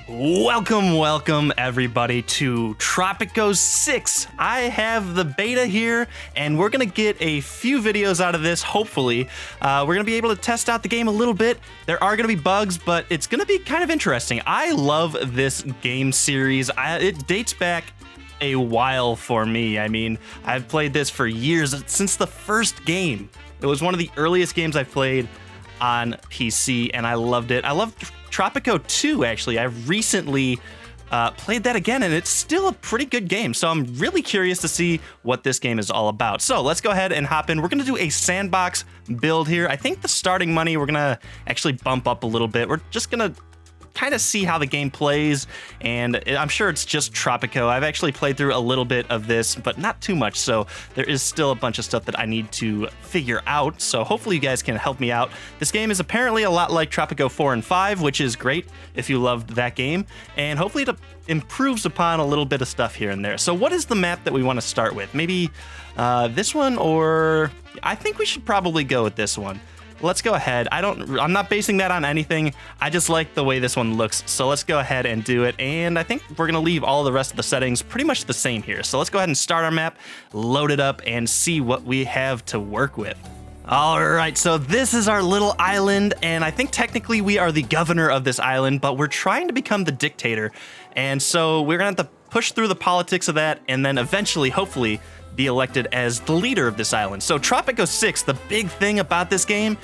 Welcome everybody to Tropico 6. I have the beta here and we're gonna get a few videos out of this, hopefully. We're gonna be able to test out the game a little bit. There are gonna be bugs, but it's gonna be kind of interesting. I love this game series. It dates back a while for me. I mean, I've played this for years, since the first game. It was one of the earliest games I've played on PC and I loved it. I loved Tropico 2, actually. I've recently played that again, and it's still a pretty good game. So I'm really curious to see what this game is all about. So let's go ahead and hop in. We're going to do a sandbox build here. I think the starting money, we're going to actually bump up a little bit. We're just going to kind of see how the game plays, and I'm sure it's just Tropico. I've actually played through a little bit of this, but not too much, so there is still a bunch of stuff that I need to figure out, so hopefully you guys can help me out. This game is apparently a lot like Tropico 4 and 5, which is great if you loved that game, and hopefully it improves upon a little bit of stuff here and there. So what is the map that we want to start with? Maybe this one, or I think we should probably go with this one. Let's go ahead. I'm not basing that on anything. I just like the way this one looks. So let's go ahead and do it. And I think we're going to leave all the rest of the settings pretty much the same here. So let's go ahead and start our map, load it up, and see what we have to work with. All right, so this is our little island, and I think technically we are the governor of this island, but we're trying to become the dictator. And so we're going to have to push through the politics of that, and then eventually, hopefully, be elected as the leader of this island. So Tropico 6, the big thing about this game,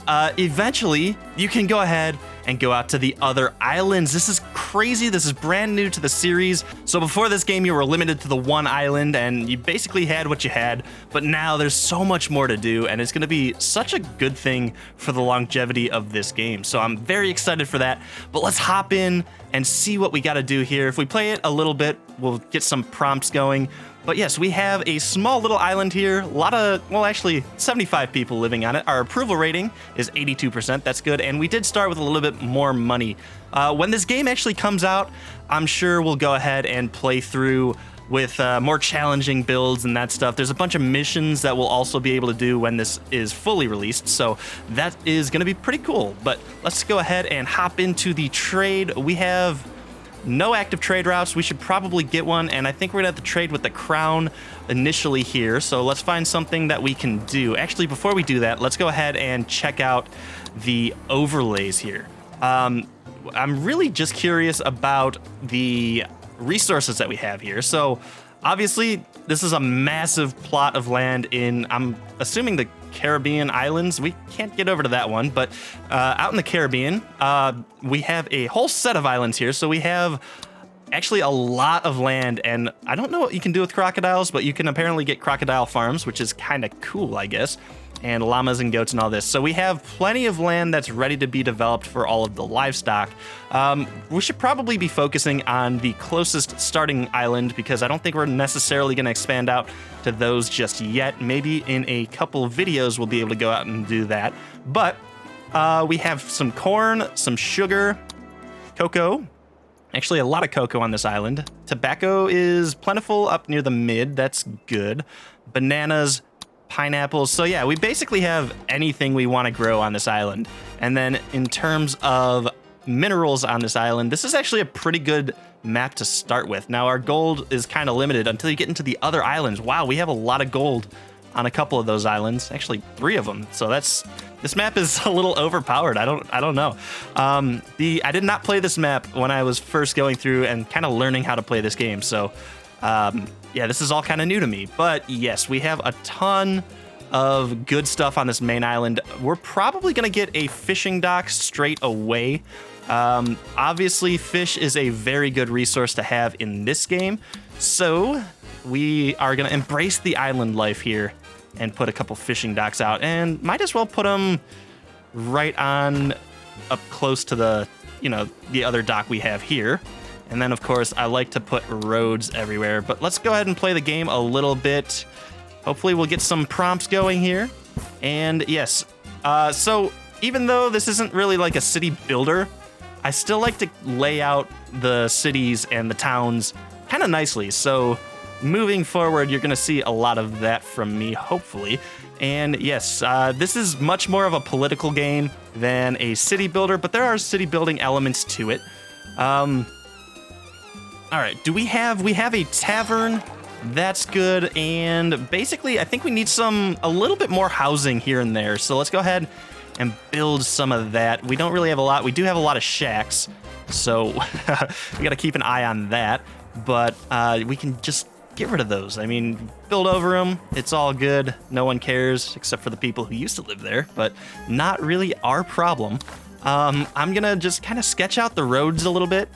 eventually you can go ahead and go out to the other islands. This is crazy. This is brand new to the series. So before this game, you were limited to the one island and you basically had what you had, but now there's so much more to do and it's gonna be such a good thing for the longevity of this game. So I'm very excited for that, but let's hop in and see what we gotta do here. If we play it a little bit, we'll get some prompts going. But yes, we have a small little island here. A lot of, well, actually 75 people living on it. Our approval rating is 82%. That's good. And we did start with a little bit more money. When this game actually comes out, I'm sure we'll go ahead and play through with more challenging builds and that stuff. There's a bunch of missions that we'll also be able to do when this is fully released. So that is going to be pretty cool. But let's go ahead and hop into the trade. We have no active trade routes. We should probably get one, and I think we're gonna have to trade with the crown initially here. So let's find something that we can do. Actually, before we do that, let's go ahead and check out the overlays here. I'm really just curious about the resources that we have here. So obviously, this is a massive plot of land in, I'm assuming, the Caribbean islands. We can't get over to that one, but out in the Caribbean, we have a whole set of islands here. So we have actually a lot of land, and I don't know what you can do with crocodiles, but you can apparently get crocodile farms, which is kind of cool, I guess, and llamas and goats and all this. So we have plenty of land that's ready to be developed for all of the livestock. We should probably be focusing on the closest starting island because I don't think we're necessarily going to expand out to those just yet. Maybe in a couple of videos we'll be able to go out and do that. But we have some corn, some sugar, cocoa. Actually, a lot of cocoa on this island. Tobacco is plentiful up near the mid. That's good. Bananas, pineapples. So yeah, we basically have anything we want to grow on this island. And then in terms of minerals on this island, this is actually a pretty good map to start with. Now our gold is kind of limited until you get into the other islands. Wow, we have a lot of gold on a couple of those islands, actually 3 of them. So this map is a little overpowered. I don't know. I did not play this map when I was first going through and kind of learning how to play this game. So yeah, this is all kind of new to me, but yes, we have a ton of good stuff on this main island. We're probably going to get a fishing dock straight away. Obviously, fish is a very good resource to have in this game, so we are going to embrace the island life here and put a couple fishing docks out, and might as well put them right on up close to the, the other dock we have here. And then, of course, I like to put roads everywhere. But let's go ahead and play the game a little bit. Hopefully we'll get some prompts going here. And yes, so even though this isn't really like a city builder, I still like to lay out the cities and the towns kind of nicely. So moving forward, you're going to see a lot of that from me, hopefully. And yes, this is much more of a political game than a city builder, but there are city building elements to it. All right, we have a tavern. That's good, and basically I think we need a little bit more housing here and there. So let's go ahead and build some of that. We don't really have a lot. We do have a lot of shacks, so we gotta keep an eye on that. But we can just get rid of those. I mean, build over them. It's all good. No one cares except for the people who used to live there, but not really our problem. I'm gonna just kind of sketch out the roads a little bit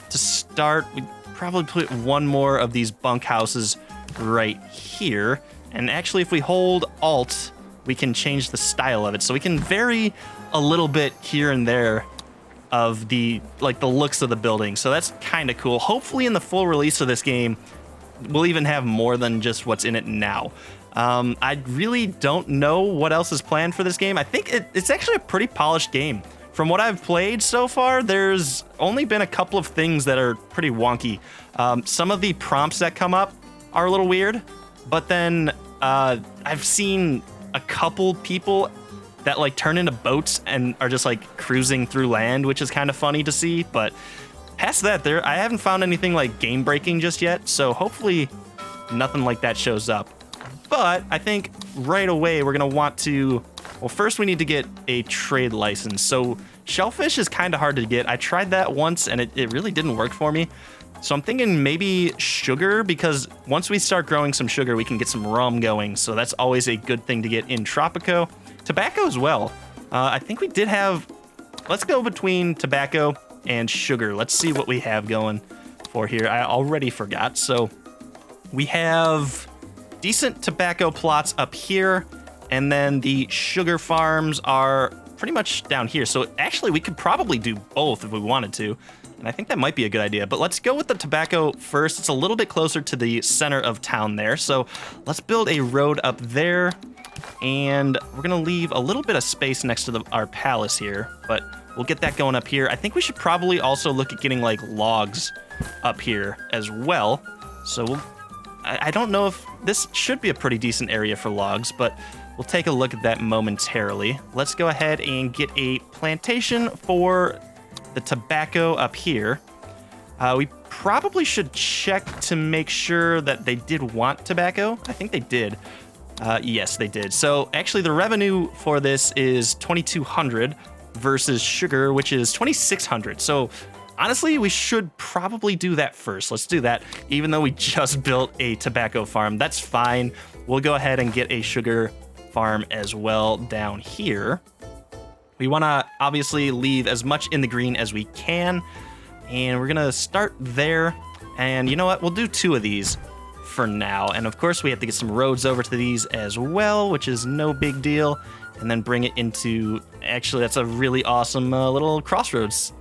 to start. We probably put one more of these bunkhouses right here. And actually, if we hold Alt, we can change the style of it. So we can vary a little bit here and there of the looks of the building. So that's kind of cool. Hopefully in the full release of this game, we'll even have more than just what's in it now. I really don't know what else is planned for this game. I think it's actually a pretty polished game. From what I've played so far, there's only been a couple of things that are pretty wonky. Some of the prompts that come up are a little weird, but then I've seen a couple people that like turn into boats and are just like cruising through land, which is kind of funny to see. But past that, I haven't found anything like game breaking just yet, so hopefully nothing like that shows up. But I think right away we're gonna want to, well, first we need to get a trade license. So shellfish is kind of hard to get. I tried that once and it really didn't work for me. So I'm thinking maybe sugar, because once we start growing some sugar, we can get some rum going. So that's always a good thing to get in Tropico. Tobacco as well. I think we did have, let's go between tobacco and sugar. Let's see what we have going for here. I already forgot. So we have decent tobacco plots up here, and then the sugar farms are pretty much down here. So actually we could probably do both if we wanted to, and I think that might be a good idea. But let's go with the tobacco first. It's a little bit closer to the center of town there. So let's build a road up there, and we're gonna leave a little bit of space next to our palace here, but we'll get that going up here. I think we should probably also look at getting like logs up here as well. So I don't know if this should be a pretty decent area for logs, but we'll take a look at that momentarily. Let's go ahead and get a plantation for the tobacco up here. We probably should check to make sure that they did want tobacco. I think they did. Yes, they did. So actually the revenue for this is 2,200 versus sugar, which is 2,600. So honestly, we should probably do that first. Let's do that. Even though we just built a tobacco farm, that's fine. We'll go ahead and get a sugar farm as well down here. We want to obviously leave as much in the green as we can, and we're gonna start there. And you know what? We'll do 2 of these for now. And of course, we have to get some roads over to these as well, which is no big deal. And then bring it into, actually, that's a really awesome little crossroads.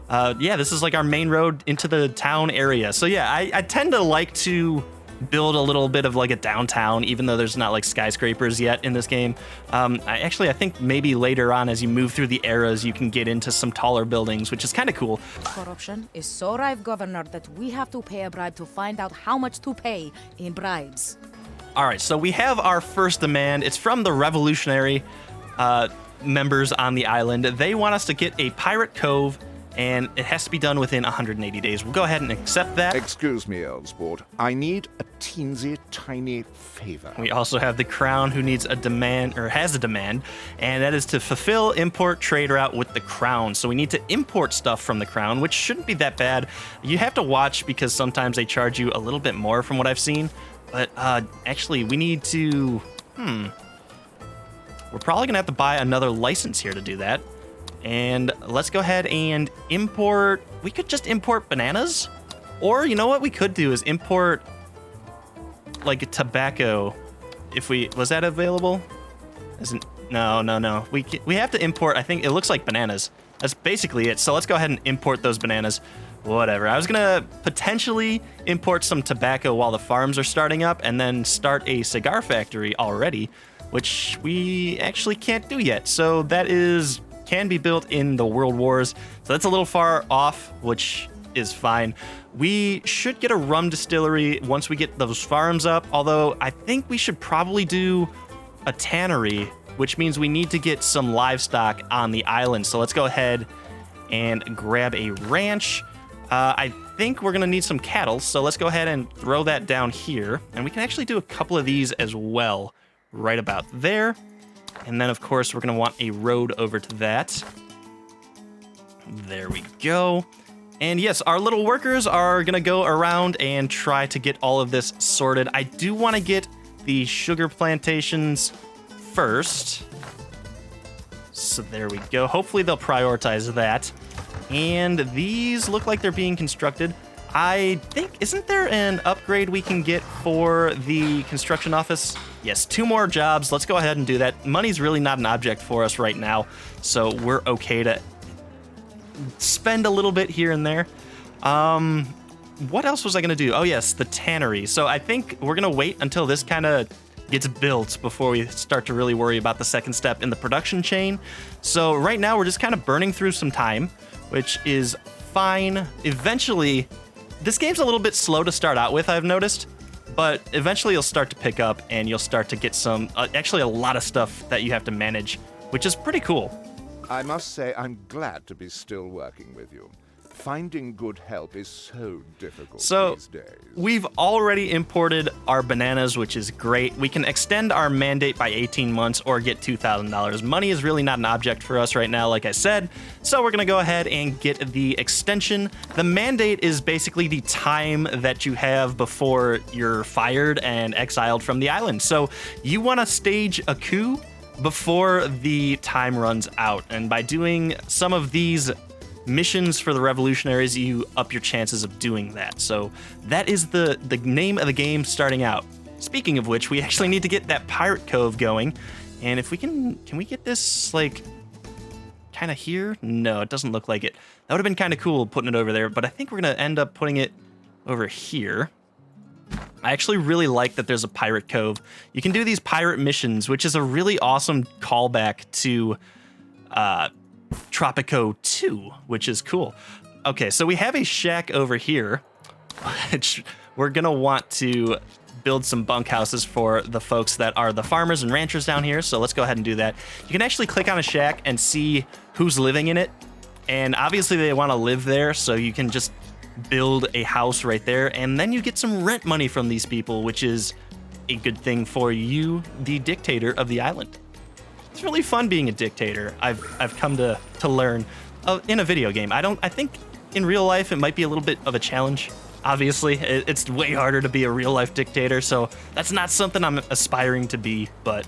Yeah, this is like our main road into the town area. So yeah, I tend to like to build a little bit of like a downtown, even though there's not like skyscrapers yet in this game. I think maybe later on, as you move through the eras, you can get into some taller buildings, which is kind of cool. Corruption is so rife, Governor, that we have to pay a bribe to find out how much to pay in bribes. All right, so we have our first demand. It's from the revolutionary members on the island. They want us to get a pirate cove, and it has to be done within 180 days. We'll go ahead and accept that. Excuse me, Elsport. I need a teensy tiny favor. We also have the crown, who needs a demand, or has a demand, and that is to fulfill import trade route with the crown. So we need to import stuff from the crown, which shouldn't be that bad. You have to watch, because sometimes they charge you a little bit more from what I've seen. But actually, we need to, we're probably gonna have to buy another license here to do that. And let's go ahead and import, we could just import bananas. Or you know what we could do is import like a tobacco. If we, was that available? Isn't, no. We have to import, I think it looks like bananas. That's basically it. So let's go ahead and import those bananas. Whatever. I was gonna potentially import some tobacco while the farms are starting up, and then start a cigar factory already, which we actually can't do yet. So that can be built in the World Wars. So that's a little far off, which is fine. We should get a rum distillery once we get those farms up, although I think we should probably do a tannery, which means we need to get some livestock on the island. So let's go ahead and grab a ranch. I think we're going to need some cattle, so let's go ahead and throw that down here. And we can actually do a couple of these as well, right about there. And then, of course, we're going to want a road over to that. There we go. And yes, our little workers are going to go around and try to get all of this sorted. I do want to get the sugar plantations first. So there we go. Hopefully they'll prioritize that. And these look like they're being constructed. I think, isn't there an upgrade we can get for the construction office? Yes, 2 more jobs. Let's go ahead and do that. Money's really not an object for us right now, so we're okay to spend a little bit here and there. What else was I going to do? Oh, yes, the tannery. So I think we're going to wait until this kind of gets built before we start to really worry about the second step in the production chain. So right now we're just kind of burning through some time, which is fine. Eventually, this game's a little bit slow to start out with, I've noticed, but eventually you'll start to pick up and you'll start to get some, actually a lot of stuff that you have to manage, which is pretty cool. I must say I'm glad to be still working with you. Finding good help is so difficult these days. We've already imported our bananas, which is great. We can extend our mandate by 18 months or get $2,000. Money is really not an object for us right now, like I said. So we're going to go ahead and get the extension. The mandate is basically the time that you have before you're fired and exiled from the island. So you want to stage a coup before the time runs out. And by doing some of these missions for the revolutionaries, you up your chances of doing that. So that is the name of the game starting out. Speaking of which, we actually need to get that pirate cove going. And if we can we get this like kind of here? No, it doesn't look like it. That would have been kind of cool putting it over there, but I think we're going to end up putting it over here. I actually really like that there's a pirate cove. You can do these pirate missions, which is a really awesome callback to Tropico 2, which is cool. Okay, so we have a shack over here, which we're going to want to build some bunkhouses for the folks that are the farmers and ranchers down here. So let's go ahead and do that. You can actually click on a shack and see who's living in it. And obviously they want to live there, so you can just build a house right there. And then you get some rent money from these people, which is a good thing for you, the dictator of the island. It's really fun being a dictator. I've come to learn in a video game. I think in real life it might be a little bit of a challenge. Obviously, it's way harder to be a real life dictator, so that's not something I'm aspiring to be. But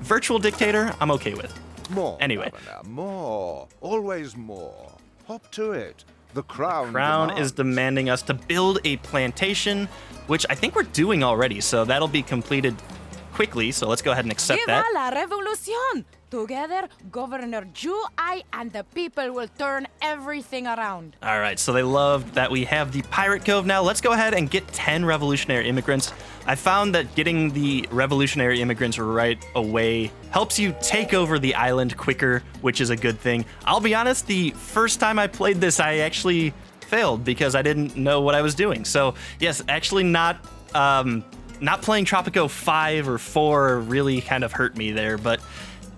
virtual dictator, I'm okay with. More, anyway, Governor, more, always more. Hop to it. The crown is demanding us to build a plantation, which I think we're doing already. So that'll be completed quickly, so let's go ahead and accept that. Viva la revolución! Together, Governor Ju, I, and the people will turn everything around. All right, so they love that we have the Pirate Cove now. Let's go ahead and get 10 revolutionary immigrants. I found that getting the revolutionary immigrants right away helps you take over the island quicker, which is a good thing. I'll be honest, the first time I played this, I actually failed because I didn't know what I was doing. So yes, actually not playing Tropico 5 or 4 really kind of hurt me there, but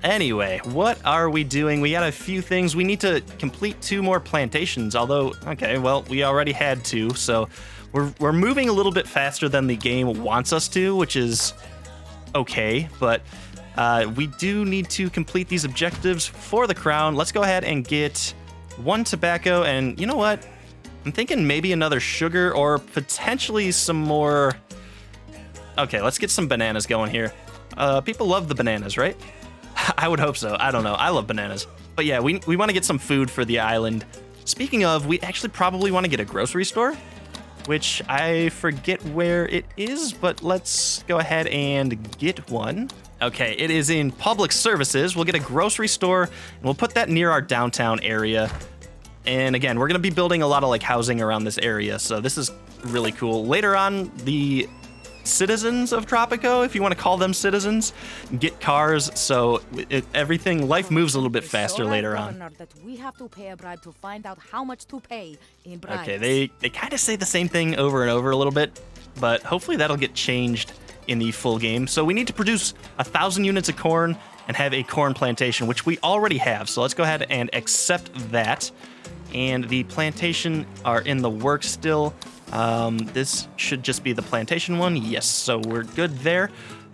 anyway, what are we doing? We got a few things. We need to complete 2 more plantations, although, okay, well, we already had 2, so we're moving a little bit faster than the game wants us to, which is okay, but we do need to complete these objectives for the crown. Let's go ahead and get 1 tobacco, and you know what? I'm thinking maybe another sugar or potentially some more. Okay, let's get some bananas going here. People love the bananas, right? I would hope so. I don't know. I love bananas. But yeah, we want to get some food for the island. Speaking of, we actually probably want to get a grocery store, which I forget where it is, but let's go ahead and get one. Okay, it is in public services. We'll get a grocery store, and we'll put that near our downtown area. And again, we're going to be building a lot of like housing around this area, so this is really cool. Later on, the citizens of Tropico, if you want to call them citizens, get cars, so life moves a little bit faster later on. That we have to pay a bribe to find out how much to pay in bribes. Okay, they kind of say the same thing over and over a little bit, but hopefully that'll get changed in the full game. So we need to produce 1,000 units of corn and have a corn plantation, which we already have. So let's go ahead and accept that. and the plantation are in the works still. This should just be the plantation one. Yes, so we're good there.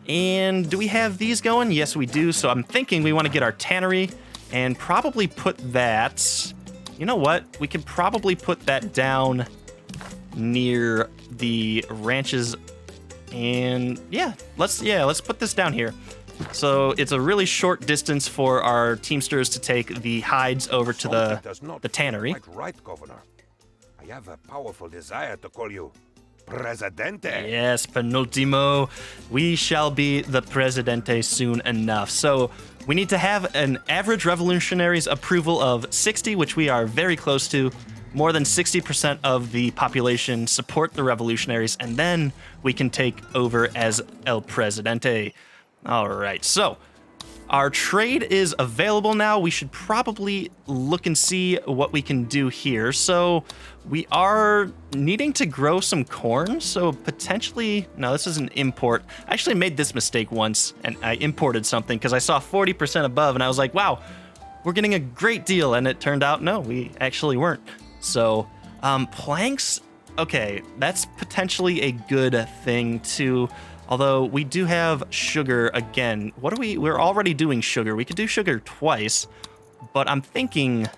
And do we have these going? Yes, we do. So I'm thinking we want to get our tannery and probably put that... You know what? We could probably put that down near the ranches. And yeah, let's put this down here. So it's a really short distance for our teamsters to take the hides over to the tannery. Quite right, Governor. I have a powerful desire to call you Presidente. Yes, Penultimo. We shall be the Presidente soon enough. So we need to have an average revolutionaries approval of 60, which we are very close to. More than 60% of the population support the revolutionaries, and then we can take over as El Presidente. All right, so our trade is available now. We should probably look and see what we can do here. So we are needing to grow some corn. So potentially, no, this is an import. I actually made this mistake once and I imported something because I saw 40% above and I was like, wow, we're getting a great deal. And it turned out, no, we actually weren't. So planks, okay, that's potentially a good thing too. Although we do have sugar again. We're already doing sugar. We could do sugar twice, but I'm thinking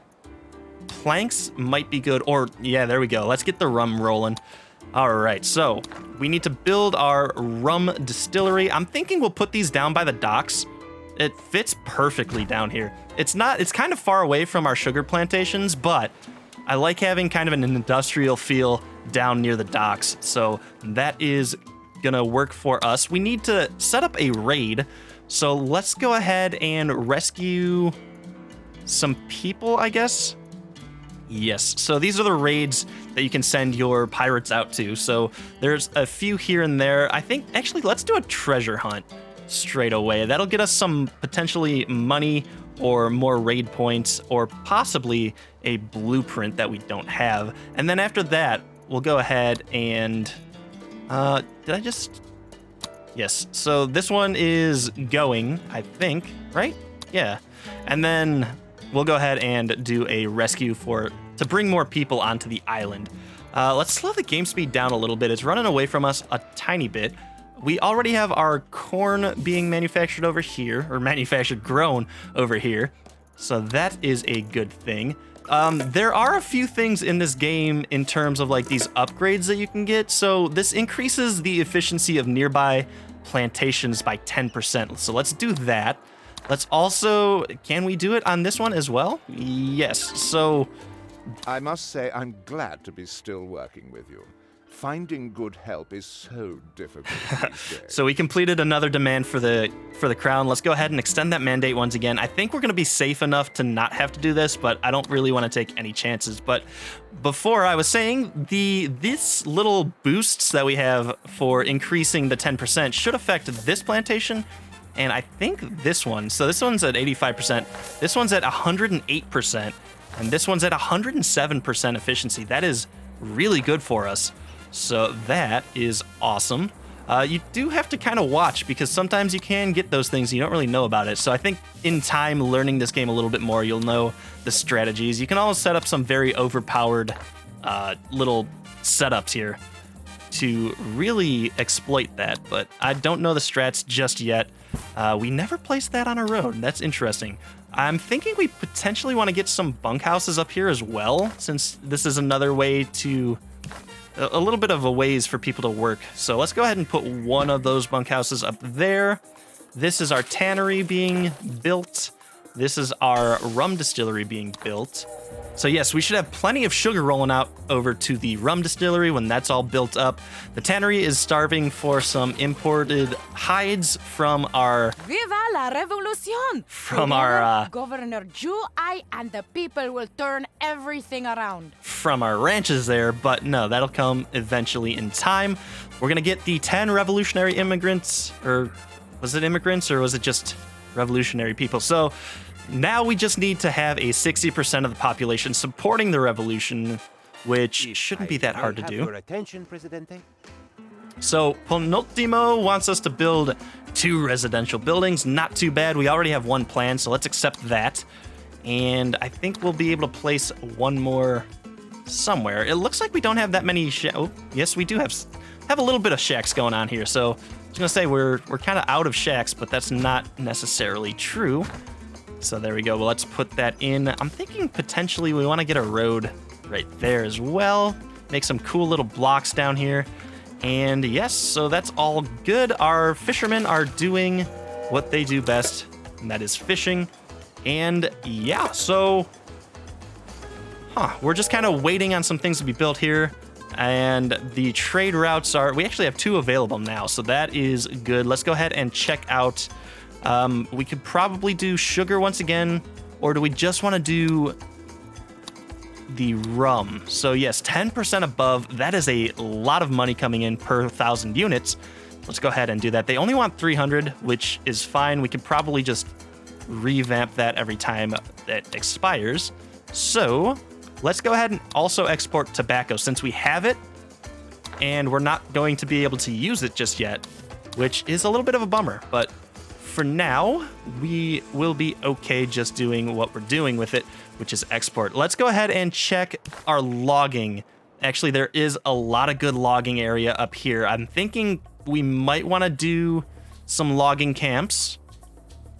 planks might be good. Or yeah, there we go. Let's get the rum rolling. All right, so we need to build our rum distillery. I'm thinking we'll put these down by the docks. It fits perfectly down here. It's kind of far away from our sugar plantations, but I like having kind of an industrial feel down near the docks. So that is gonna work for us. We need to set up a raid, so let's go ahead and rescue some people, I guess. Yes, so these are the raids that you can send your pirates out to. So there's a few here and there. I think actually let's do a treasure hunt straight away. That'll get us some potentially money or more raid points or possibly a blueprint that we don't have. And then after that, we'll go ahead and did I just... Yes, so this one is going, I think, right? Yeah. And then we'll go ahead and do a rescue to bring more people onto the island. Let's slow the game speed down a little bit. It's running away from us a tiny bit. We already have our corn being manufactured over here, or grown over here. So that is a good thing. There are a few things in this game in terms of like these upgrades that you can get. So this increases the efficiency of nearby plantations by 10%. So let's do that. Let's also, can we do it on this one as well? Yes. So I must say I'm glad to be still working with you. Finding good help is so difficult these days. So we completed another demand for the crown. Let's go ahead and extend that mandate once again. I think we're going to be safe enough to not have to do this, but I don't really want to take any chances. But before I was saying, these little boosts that we have for increasing the 10% should affect this plantation, and I think this one. So this one's at 85%. This one's at 108%, and this one's at 107% efficiency. That is really good for us. So that is awesome. You do have to kind of watch because sometimes you can get those things and you don't really know about it. So I think in time, learning this game a little bit more, you'll know the strategies. You can always set up some very overpowered little setups here to really exploit that, but I don't know the strats just yet. We never placed that on a road. That's interesting. I'm thinking we potentially want to get some bunkhouses up here as well, since this is another way to... a little bit of a ways for people to work. So let's go ahead and put one of those bunkhouses up there. This is our tannery being built. This is our rum distillery being built. So yes, we should have plenty of sugar rolling out over to the rum distillery when that's all built up. The tannery is starving for some imported hides from our... Viva la revolucion! From our... Governor Ju, I and the people will turn everything around. From our ranches there, but no, that'll come eventually in time. We're gonna get the 10 revolutionary immigrants, or was it immigrants, or was it just revolutionary people? So now we just need to have a 60% of the population supporting the revolution, which shouldn't be that hard to do. Your attention, Presidente. So Penultimo wants us to build 2 residential buildings. Not too bad. We already have one plan, so let's accept that. And I think we'll be able to place one more somewhere. It looks like we don't have that many oh, yes, we do have a little bit of shacks going on here. So I was gonna say we're kind of out of shacks, but that's not necessarily true. So there we go. Well, let's put that in. I'm thinking potentially we want to get a road right there as well. Make some cool little blocks down here. And yes, so that's all good. Our fishermen are doing what they do best, and that is fishing. And yeah, so we're just kind of waiting on some things to be built here. And the trade routes we actually have 2 available now, so that is good. Let's go ahead and check out. We could probably do sugar once again, or do we just want to do the rum? So yes, 10% above. That is a lot of money coming in per 1,000 units. Let's go ahead and do that. They only want 300, which is fine. We could probably just revamp that every time that expires. So let's go ahead and also export tobacco since we have it, and we're not going to be able to use it just yet, which is a little bit of a bummer, but for now, we will be okay just doing what we're doing with it, which is export. Let's go ahead and check our logging. Actually, there is a lot of good logging area up here. I'm thinking we might want to do some logging camps,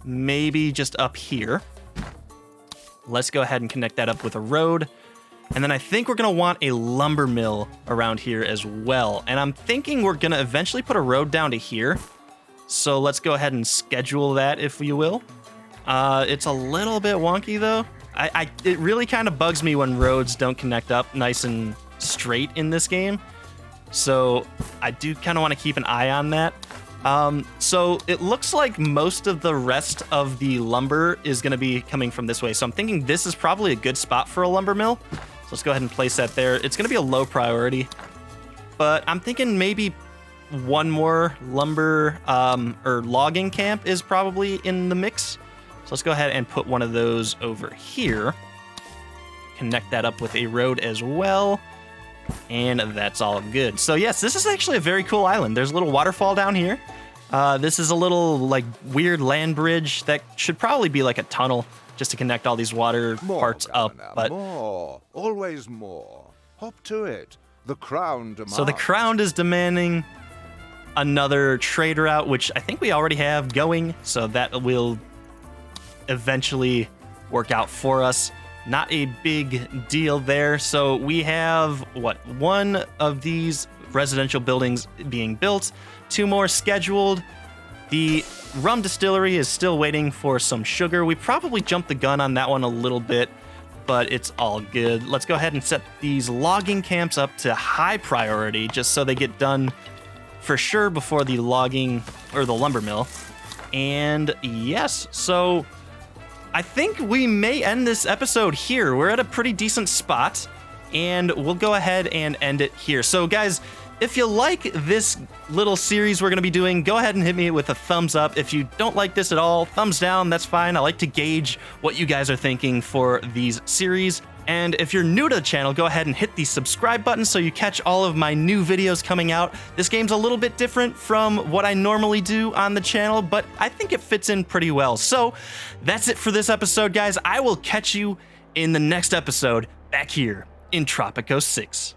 maybe just up here. Let's go ahead and connect that up with a road. And then I think we're going to want a lumber mill around here as well. And I'm thinking we're going to eventually put a road down to here. So let's go ahead and schedule that, if you will. It's a little bit wonky, though. It really kind of bugs me when roads don't connect up nice and straight in this game. So I do kind of want to keep an eye on that. So it looks like most of the rest of the lumber is going to be coming from this way. So I'm thinking this is probably a good spot for a lumber mill. So let's go ahead and place that there. It's going to be a low priority, but I'm thinking maybe one more lumber or logging camp is probably in the mix. So let's go ahead and put one of those over here. Connect that up with a road as well. And that's all good. So yes, this is actually a very cool island. There's a little waterfall down here. This is a little like weird land bridge that should probably be like a tunnel just to connect all these water parts up. But more, always more. Hop to it. The crown demands. So the crown is demanding another trade route, which I think we already have going. So that will eventually work out for us. Not a big deal there. So we have, one of these residential buildings being built, 2 more scheduled. The rum distillery is still waiting for some sugar. We probably jumped the gun on that one a little bit, but it's all good. Let's go ahead and set these logging camps up to high priority just so they get done for sure before the logging or the lumber mill. And yes, so I think we may end this episode here. We're at a pretty decent spot, and we'll go ahead and end it here. So guys, if you like this little series we're going to be doing, go ahead and hit me with a thumbs up. If you don't like this at all, thumbs down, that's fine. I like to gauge what you guys are thinking for these series. And if you're new to the channel, go ahead and hit the subscribe button so you catch all of my new videos coming out. This game's a little bit different from what I normally do on the channel, but I think it fits in pretty well. So that's it for this episode, guys. I will catch you in the next episode back here in Tropico 6.